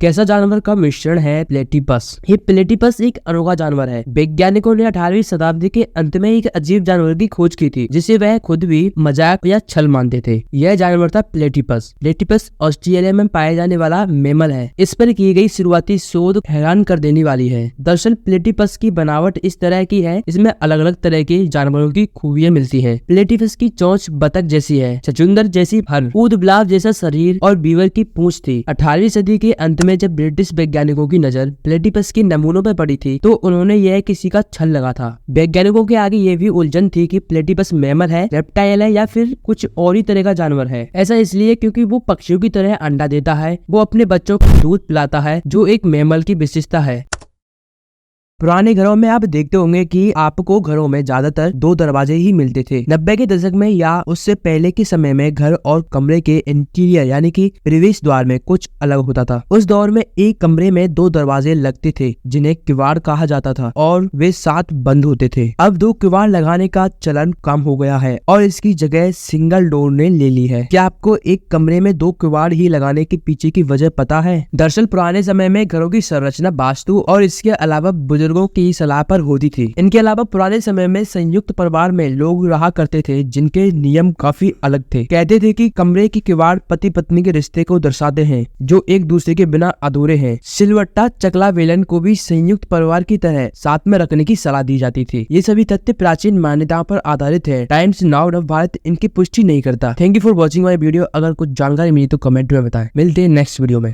कैसा जानवर का मिश्रण है प्लेटिपस। ये प्लेटिपस एक अनोखा जानवर है। वैज्ञानिकों ने 18वीं शताब्दी के अंत में एक अजीब जानवर की खोज की थी जिसे वह खुद भी मजाक या छल मानते थे। यह जानवर था प्लेटिपस। प्लेटिपस ऑस्ट्रेलिया में पाया जाने वाला मैमल है। इस पर की गई शुरुआती शोध हैरान कर देने वाली है। दरअसल प्लेटिपस की बनावट इस तरह की है, इसमें अलग अलग तरह के जानवरों की खूबियां मिलती हैं। प्लेटिपस की चोंच बतख जैसी है, चचुंदर जैसी फर, ऊद बिलाव जैसा शरीर और बीवर की पूंछ थी। 18वीं सदी के अंत में जब ब्रिटिश वैज्ञानिकों की नजर प्लेटिपस के नमूनों पर पड़ी थी तो उन्होंने यह किसी का छल लगा था। वैज्ञानिकों के आगे ये भी उलझन थी कि प्लेटिपस मैमल है, रेप्टाइल है या फिर कुछ और ही तरह का जानवर है। ऐसा इसलिए क्योंकि वो पक्षियों की तरह अंडा देता है, वो अपने बच्चों को दूध पिलाता है जो एक मैमल की विशेषता है। पुराने घरों में आप देखते होंगे कि आपको घरों में ज्यादातर दो दरवाजे ही मिलते थे। 90 के दशक में या उससे पहले के समय में घर और कमरे के इंटीरियर यानी कि प्रवेश द्वार में कुछ अलग होता था। उस दौर में एक कमरे में दो दरवाजे लगते थे जिन्हें किवाड़ कहा जाता था और वे साथ बंद होते थे। अब दो किवाड़ लगाने का चलन कम हो गया है और इसकी जगह सिंगल डोर ने ले ली है। क्या आपको एक कमरे में दो किवाड़ ही लगाने के पीछे की वजह पता है? दरअसल पुराने समय में घरों की संरचना वास्तु और इसके अलावा बुजुर्गों की सलाह पर होती थी। इनके अलावा पुराने समय में संयुक्त परिवार में लोग रहा करते थे जिनके नियम काफी अलग थे। कहते थे कि कमरे की किवाड़ पति पत्नी के रिश्ते को दर्शाते हैं जो एक दूसरे के बिना अधूरे हैं। सिलवट्टा चकला वेलन को भी संयुक्त परिवार की तरह साथ में रखने की सलाह दी जाती थी। ये सभी तथ्य प्राचीन मान्यताओं पर आधारित है। टाइम्स नाउ ऑफ भारत इनकी पुष्टि नहीं करता। Thank you for watching my video. अगर कुछ जानकारी मिली तो कमेंट में बताएं। मिलते हैं नेक्स्ट वीडियो में।